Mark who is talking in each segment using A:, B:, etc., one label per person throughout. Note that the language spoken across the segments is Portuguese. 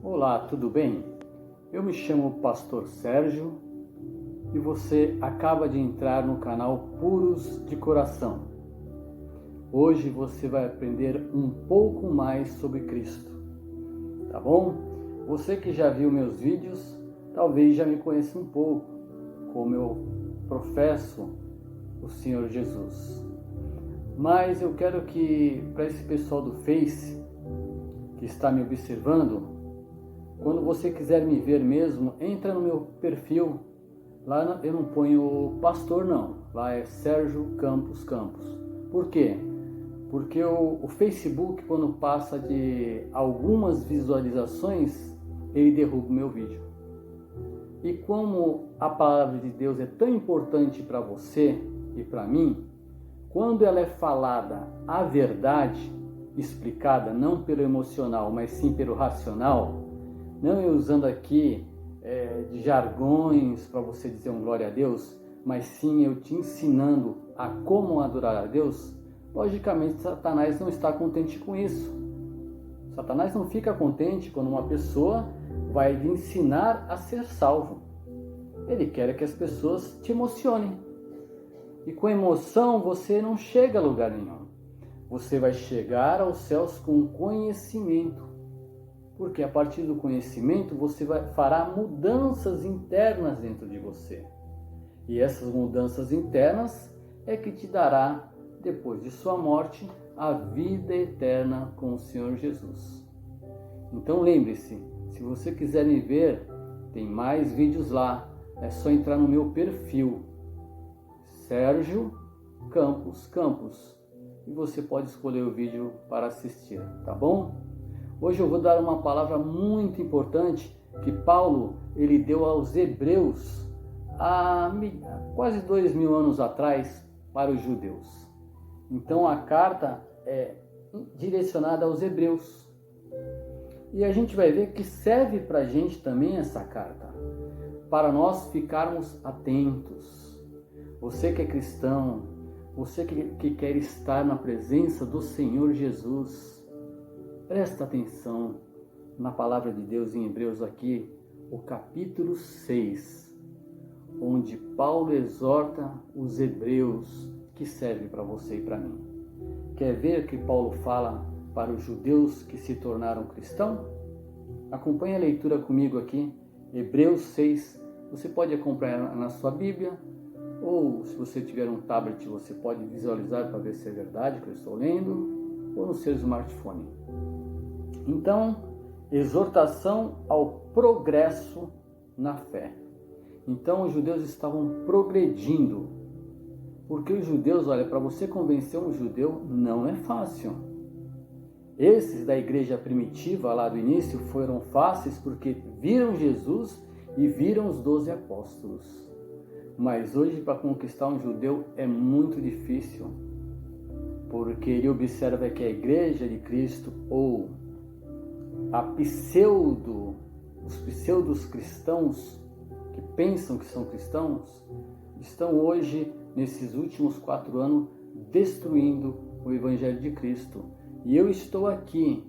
A: Olá, tudo bem? Eu me chamo Pastor Sérgio e você acaba de entrar no canal Puros de Coração. Hoje você vai aprender um pouco mais sobre Cristo, tá bom? Você que já viu meus vídeos, talvez já me conheça um pouco, como eu professo o Senhor Jesus. Mas eu quero que, para esse pessoal do Face, que está me observando, quando você quiser me ver mesmo, entra no meu perfil. Lá eu não ponho pastor não, lá é Sérgio Campos Campos. Por quê? Porque o Facebook, quando passa de algumas visualizações, ele derruba o meu vídeo. E como a palavra de Deus é tão importante para você e para mim, quando ela é falada a verdade, explicada não pelo emocional, mas sim pelo racional, não eu usando aqui de jargões para você dizer um glória a Deus, mas sim eu te ensinando a como adorar a Deus, logicamente Satanás não está contente com isso. Satanás não fica contente quando uma pessoa vai lhe ensinar a ser salvo. Ele quer que as pessoas te emocionem. E com emoção você não chega a lugar nenhum. Você vai chegar aos céus com conhecimento. Porque a partir do conhecimento você fará mudanças internas dentro de você. E essas mudanças internas é que te dará, depois de sua morte, a vida eterna com o Senhor Jesus. Então lembre-se, se você quiser me ver, tem mais vídeos lá. É só entrar no meu perfil, Sérgio Campos Campos, e você pode escolher o vídeo para assistir, tá bom? Hoje eu vou dar uma palavra muito importante que Paulo ele deu aos hebreus há quase 2000 anos atrás para os judeus. Então a carta é direcionada aos hebreus. E a gente vai ver que serve para a gente também essa carta, para nós ficarmos atentos. Você que é cristão, você que quer estar na presença do Senhor Jesus, presta atenção na palavra de Deus em Hebreus aqui, o capítulo 6, onde Paulo exorta os hebreus, que serve para você e para mim. Quer ver o que Paulo fala para os judeus que se tornaram cristãos? Acompanhe a leitura comigo aqui, Hebreus 6, você pode acompanhar na sua Bíblia, ou se você tiver um tablet, você pode visualizar para ver se é verdade que eu estou lendo, ou no seu smartphone. Então, exortação ao progresso na fé. Então, os judeus estavam progredindo. Porque os judeus, olha, para você convencer um judeu não é fácil. Esses da igreja primitiva lá do início foram fáceis porque viram Jesus e viram os 12 apóstolos. Mas hoje, para conquistar um judeu é muito difícil, porque ele observa que a igreja de Cristo, ou os pseudos cristãos, que pensam que são cristãos, estão hoje, nesses últimos 4 anos, destruindo o Evangelho de Cristo. E eu estou aqui,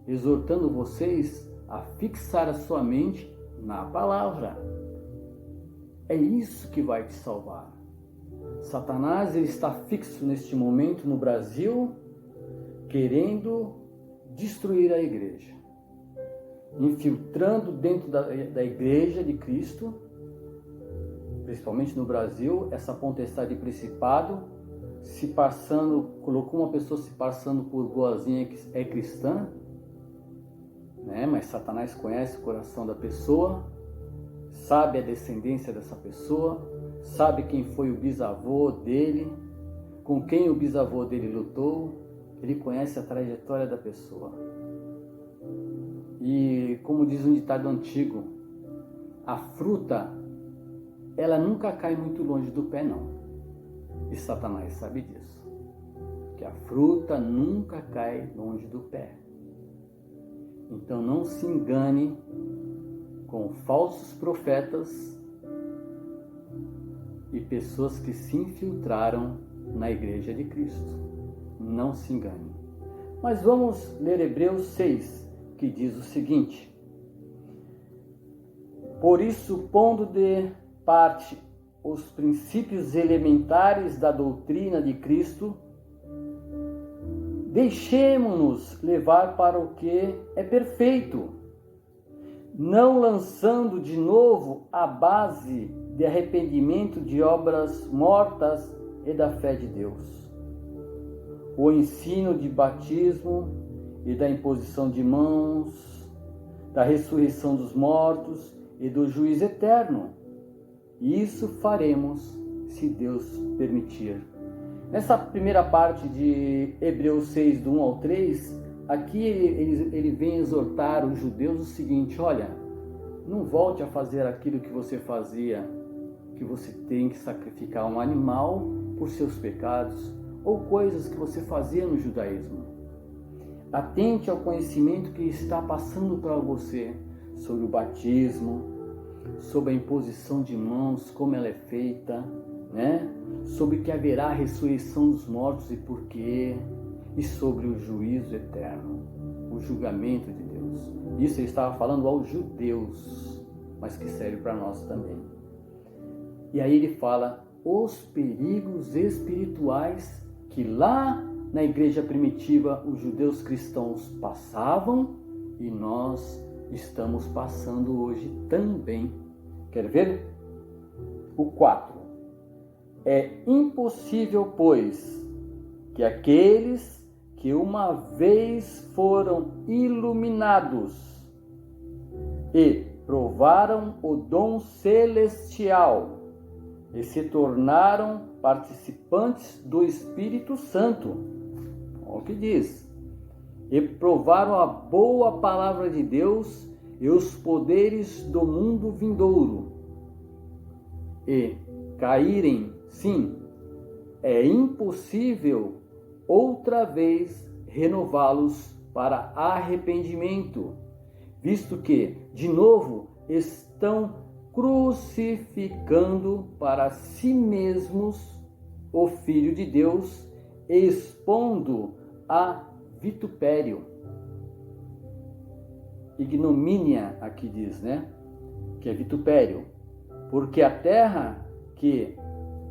A: exortando vocês a fixar a sua mente na palavra. É isso que vai te salvar. Satanás ele está fixo neste momento no Brasil, querendo destruir a igreja, infiltrando dentro da igreja de Cristo, principalmente no Brasil, essa potestade de principado, colocou uma pessoa se passando por boazinha que é cristã, né? Mas Satanás conhece o coração da pessoa, sabe a descendência dessa pessoa, sabe quem foi o bisavô dele, com quem o bisavô dele lutou, ele conhece a trajetória da pessoa. E como diz um ditado antigo, a fruta, ela nunca cai muito longe do pé não. E Satanás sabe disso, que a fruta nunca cai longe do pé. Então não se engane com falsos profetas e pessoas que se infiltraram na igreja de Cristo. Não se engane. Mas vamos ler Hebreus 6, que diz o seguinte: Por isso, pondo de parte os princípios elementares da doutrina de Cristo, deixemo-nos levar para o que é perfeito, não lançando de novo a base de arrependimento de obras mortas e da fé de Deus. O ensino de batismo e da imposição de mãos, da ressurreição dos mortos e do juízo eterno. Isso faremos, se Deus permitir. Nessa primeira parte de Hebreus 6, do 1 ao 3, aqui ele vem exortar os judeus o seguinte: olha, não volte a fazer aquilo que você fazia, que você tem que sacrificar um animal por seus pecados, ou coisas que você fazia no judaísmo. Atente ao conhecimento que está passando para você sobre o batismo, sobre a imposição de mãos, como ela é feita, né? Sobre que haverá a ressurreição dos mortos e por quê, e sobre o juízo eterno, o julgamento de Deus. Isso ele estava falando aos judeus, mas que serve para nós também. E aí ele fala os perigos espirituais que lá na igreja primitiva os judeus cristãos passavam e nós estamos passando hoje também. Quer ver? O 4. É impossível, pois, que aqueles que uma vez foram iluminados e provaram o dom celestial e se tornaram participantes do Espírito Santo, olha o que diz, e provaram a boa palavra de Deus e os poderes do mundo vindouro, e caírem, sim, é impossível outra vez renová-los para arrependimento, visto que, de novo, estão crucificando para si mesmos o Filho de Deus, expondo a vitupério. Ignomínia, aqui diz, né? Que é vitupério. Porque a terra que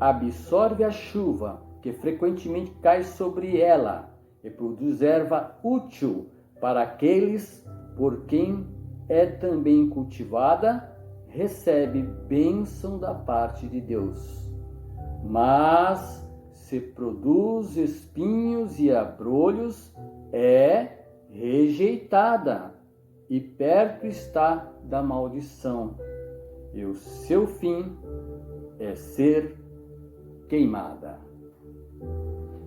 A: absorve a chuva, que frequentemente cai sobre ela, e produz erva útil para aqueles por quem é também cultivada, recebe bênção da parte de Deus. Mas se produz espinhos e abrolhos, é rejeitada e perto está da maldição, e o seu fim é ser queimada.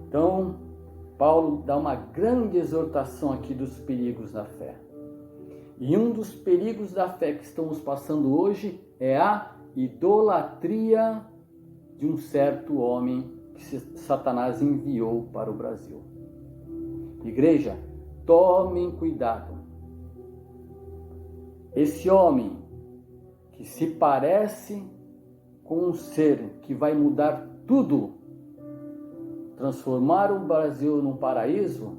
A: Então, Paulo dá uma grande exortação aqui dos perigos da fé. E um dos perigos da fé que estamos passando hoje é a idolatria de um certo homem que Satanás enviou para o Brasil. Igreja, tomem cuidado. Esse homem que se parece com um ser que vai mudar tudo, transformar o Brasil num paraíso,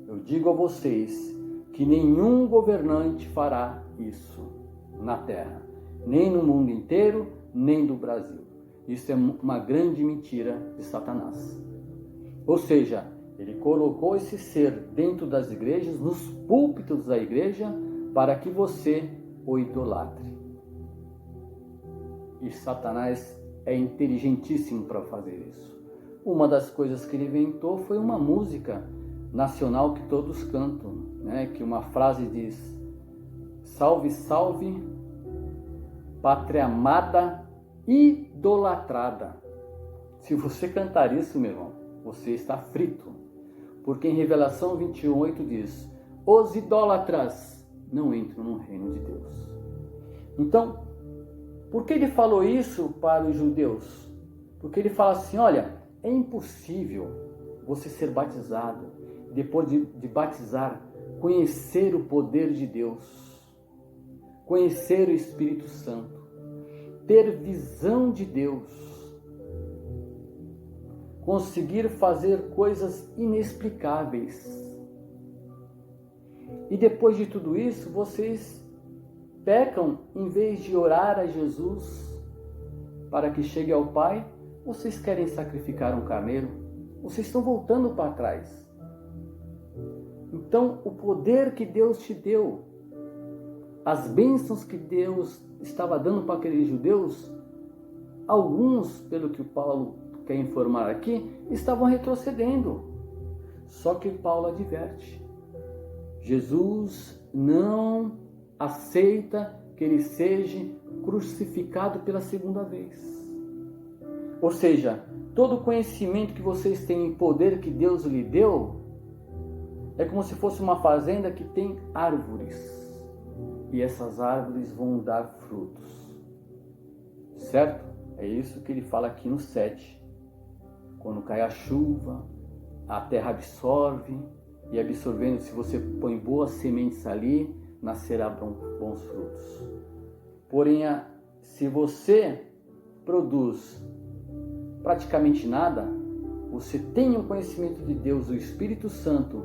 A: eu digo a vocês que nenhum governante fará isso na terra, nem no mundo inteiro, nem do Brasil. Isso é uma grande mentira de Satanás. Ou seja, ele colocou esse ser dentro das igrejas, nos púlpitos da igreja, para que você o idolatre. E Satanás é inteligentíssimo para fazer isso. Uma das coisas que ele inventou foi uma música nacional que todos cantam, né? Que uma frase diz: salve, salve, pátria amada, idolatrada. Se você cantar isso, meu irmão, você está frito. Porque em Revelação 21:8 diz: os idólatras não entram no reino de Deus. Então, por que ele falou isso para os judeus? Porque ele fala assim: olha, é impossível você ser batizado, depois de batizar, conhecer o poder de Deus, conhecer o Espírito Santo, ter visão de Deus, conseguir fazer coisas inexplicáveis. E depois de tudo isso, vocês pecam, em vez de orar a Jesus para que chegue ao Pai, vocês querem sacrificar um carneiro? Vocês estão voltando para trás. Então, o poder que Deus te deu, as bênçãos que Deus estava dando para aqueles judeus, alguns, pelo que o Paulo quer informar aqui, estavam retrocedendo. Só que Paulo adverte: Jesus não aceita que ele seja crucificado pela segunda vez. Ou seja, todo o conhecimento que vocês têm em poder que Deus lhe deu é como se fosse uma fazenda que tem árvores. E essas árvores vão dar frutos. Certo? É isso que ele fala aqui no 7. Quando cai a chuva, a terra absorve, e absorvendo, se você põe boas sementes ali, nascerá bons frutos. Porém, se você produz praticamente nada, você tem o conhecimento de Deus, o Espírito Santo,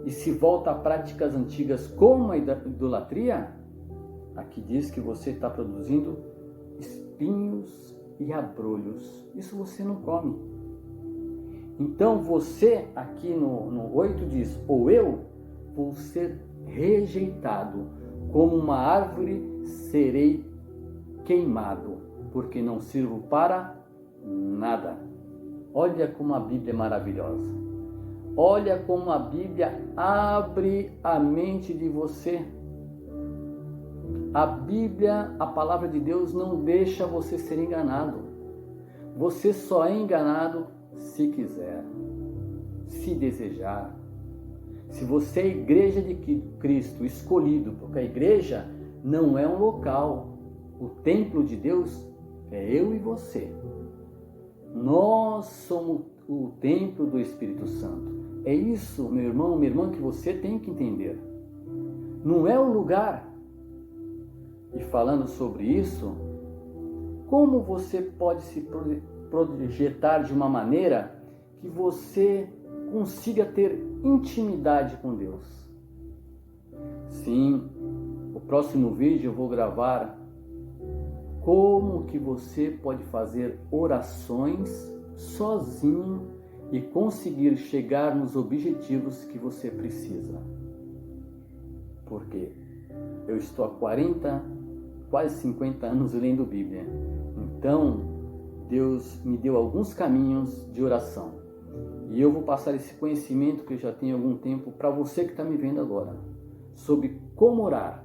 A: e se volta a práticas antigas como a idolatria, aqui diz que você está produzindo espinhos e abrolhos. Isso você não come. Então você, aqui no 8 diz: ou eu vou ser rejeitado, como uma árvore serei queimado, porque não sirvo para nada. Olha como a Bíblia é maravilhosa. Olha como a Bíblia abre a mente de você. A Bíblia, a palavra de Deus, não deixa você ser enganado. Você só é enganado se quiser, se desejar. Se você é a igreja de Cristo, escolhido, porque a igreja não é um local. O templo de Deus é eu e você. Nós somos o templo do Espírito Santo. É isso, meu irmão, minha irmã, que você tem que entender. Não é o lugar. E falando sobre isso, como você pode se projetar de uma maneira que você consiga ter intimidade com Deus? Sim, o próximo vídeo eu vou gravar como que você pode fazer orações sozinho e conseguir chegar nos objetivos que você precisa. Porque eu estou há 40, quase 50 anos lendo Bíblia. Então, Deus me deu alguns caminhos de oração. E eu vou passar esse conhecimento que eu já tenho há algum tempo para você que está me vendo agora, sobre como orar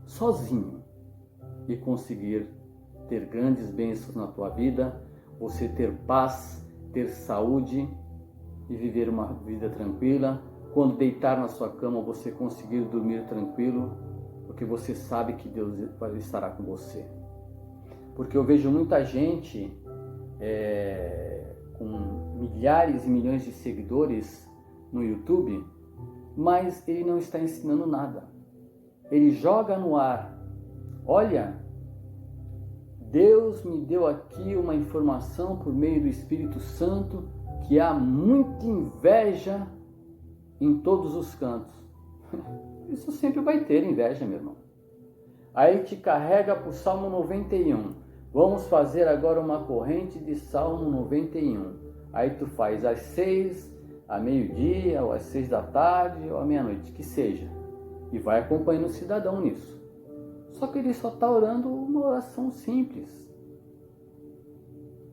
A: sozinho e conseguir ter grandes bênçãos na tua vida, você ter paz, ter saúde e viver uma vida tranquila. Quando deitar na sua cama, você conseguir dormir tranquilo, porque você sabe que Deus estará com você. Porque eu vejo muita gente com milhares e milhões de seguidores no YouTube, mas ele não está ensinando nada. Ele joga no ar: olha, Deus me deu aqui uma informação por meio do Espírito Santo que há muita inveja em todos os cantos. Isso sempre vai ter inveja, meu irmão. Aí te carrega para o Salmo 91. Vamos fazer agora uma corrente de Salmo 91. Aí tu faz às 6, à meio-dia, ou às 6 da tarde, ou à meia-noite, que seja. E vai acompanhando o cidadão nisso. Só que ele só está orando uma oração simples.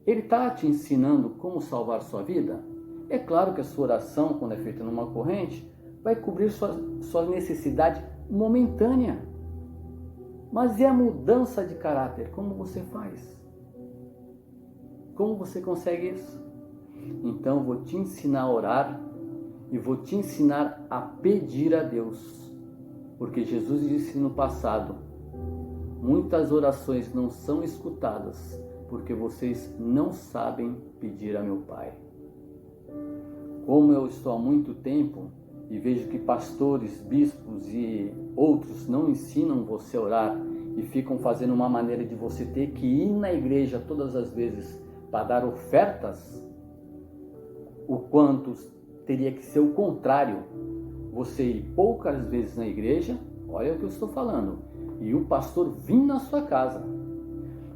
A: Ele está te ensinando como salvar sua vida? É claro que a sua oração, quando é feita numa corrente, vai cobrir sua necessidade momentânea. Mas e a mudança de caráter? Como você faz? Como você consegue isso? Então eu vou te ensinar a orar e vou te ensinar a pedir a Deus. Porque Jesus disse no passado: muitas orações não são escutadas porque vocês não sabem pedir a meu Pai. Como eu estou há muito tempo e vejo que pastores, bispos e outros não ensinam você a orar e ficam fazendo uma maneira de você ter que ir na igreja todas as vezes para dar ofertas, o quanto teria que ser o contrário, você ir poucas vezes na igreja. Olha o que eu estou falando, e o pastor vir na sua casa.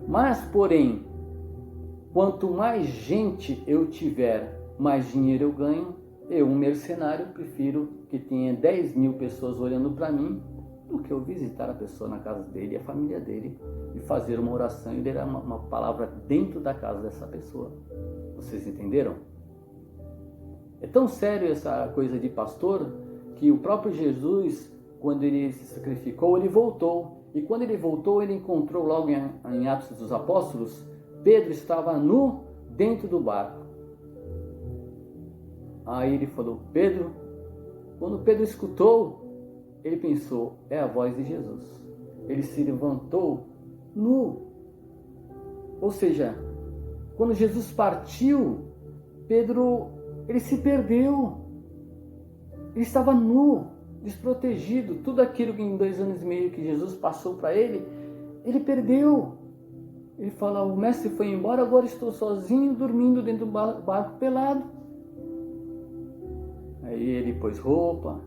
A: Mas, porém, quanto mais gente eu tiver, mais dinheiro eu ganho. Eu, um mercenário, prefiro que tenha 10.000 pessoas olhando para mim do que eu visitar a pessoa na casa dele e a família dele e fazer uma oração e ler uma palavra dentro da casa dessa pessoa. Vocês entenderam? É tão sério essa coisa de pastor que o próprio Jesus, quando ele se sacrificou, ele voltou. E quando ele voltou, ele encontrou logo em Atos dos Apóstolos, Pedro estava nu dentro do barco. Aí ele falou, Pedro. Quando Pedro escutou, ele pensou, é a voz de Jesus. Ele se levantou nu. Ou seja, quando Jesus partiu, Pedro, ele se perdeu. Ele estava nu, desprotegido. Tudo aquilo que em 2 anos e meio que Jesus passou para ele, ele perdeu. Ele fala, o mestre foi embora, agora estou sozinho, dormindo dentro do barco pelado. Aí ele pôs roupa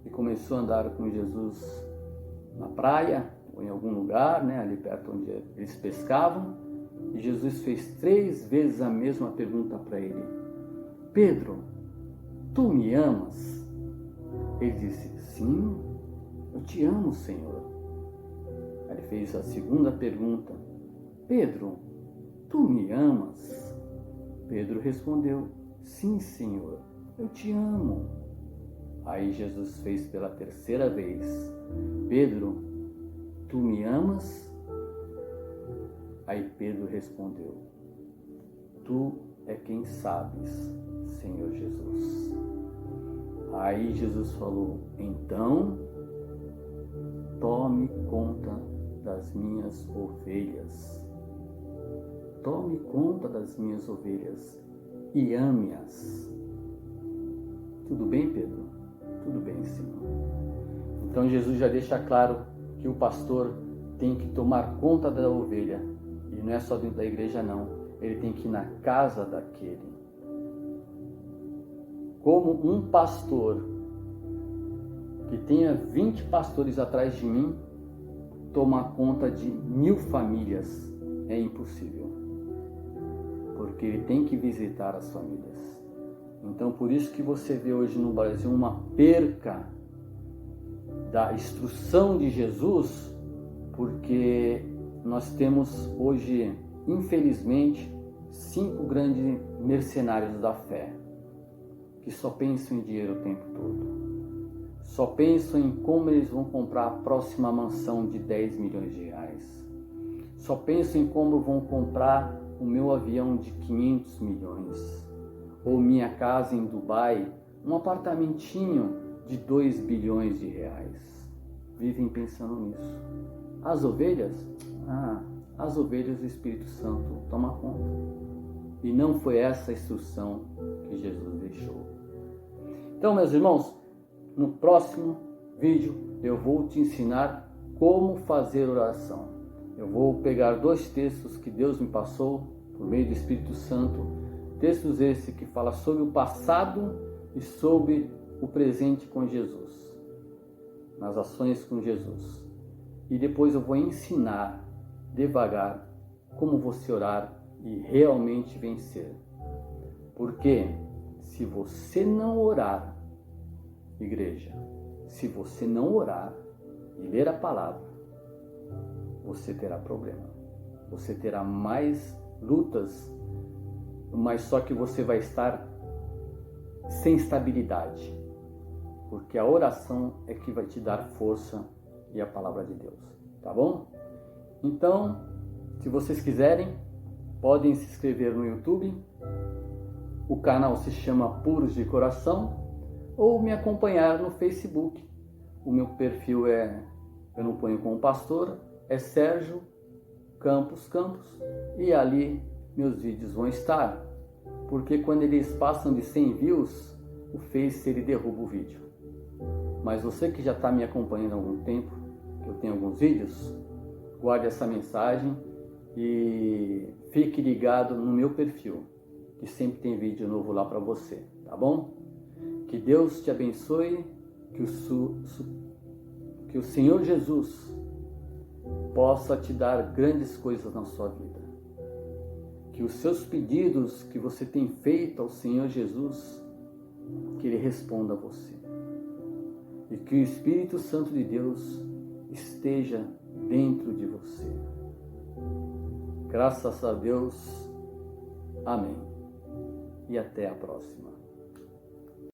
A: e começou a andar com Jesus na praia, ou em algum lugar, ali perto onde eles pescavam. E Jesus fez 3 vezes a mesma pergunta para ele. Pedro, tu me amas? Ele disse, sim, eu te amo, Senhor. Aí ele fez a segunda pergunta. Pedro, tu me amas? Pedro respondeu, sim, Senhor, eu te amo. Aí Jesus fez pela 3ª vez, Pedro, tu me amas? Aí Pedro respondeu, tu é quem sabes, Senhor Jesus. Aí Jesus falou, então, tome conta das minhas ovelhas. Tome conta das minhas ovelhas e ame-as. Tudo bem, Pedro? Tudo bem, Senhor. Então Jesus já deixa claro que o pastor tem que tomar conta da ovelha. E não é só dentro da igreja, não. Ele tem que ir na casa daquele. Como um pastor que tenha 20 pastores atrás de mim, tomar conta de 1.000 famílias é impossível. Porque ele tem que visitar as famílias. Então, por isso que você vê hoje no Brasil uma perca da instrução de Jesus, porque nós temos hoje, infelizmente, 5 grandes mercenários da fé, que só pensam em dinheiro o tempo todo. Só pensam em como eles vão comprar a próxima mansão de 10 milhões de reais. Só pensam em como vão comprar o meu avião de 500 milhões. Ou minha casa em Dubai, um apartamentinho de 2 bilhões de reais. Vivem pensando nisso. As ovelhas? As ovelhas do Espírito Santo toma conta. E não foi essa a instrução que Jesus deixou. Então, meus irmãos, no próximo vídeo eu vou te ensinar como fazer oração. Eu vou pegar 2 textos que Deus me passou por meio do Espírito Santo. Textos esses que falam sobre o passado e sobre o presente com Jesus. Nas ações com Jesus. E depois eu vou ensinar devagar como você orar e realmente vencer. Porque se você não orar, igreja, se você não orar e ler a palavra, você terá problema. Você terá mais lutas, mas só que você vai estar sem estabilidade. Porque a oração é que vai te dar força e a palavra de Deus. Tá bom? Então, se vocês quiserem, podem se inscrever no YouTube. O canal se chama Puros de Coração. Ou me acompanhar no Facebook. O meu perfil eu não ponho como pastor, é Sérgio Campos. E ali meus vídeos vão estar. Porque quando eles passam de 100 views, o Face ele derruba o vídeo. Mas você que já está me acompanhando há algum tempo, que eu tenho alguns vídeos, guarde essa mensagem e fique ligado no meu perfil, que sempre tem vídeo novo lá para você, tá bom? Que Deus te abençoe, que o Senhor Jesus possa te dar grandes coisas na sua vida. Que os seus pedidos que você tem feito ao Senhor Jesus, que Ele responda a você. E que o Espírito Santo de Deus esteja dentro de você. Graças a Deus. Amém. E até a próxima.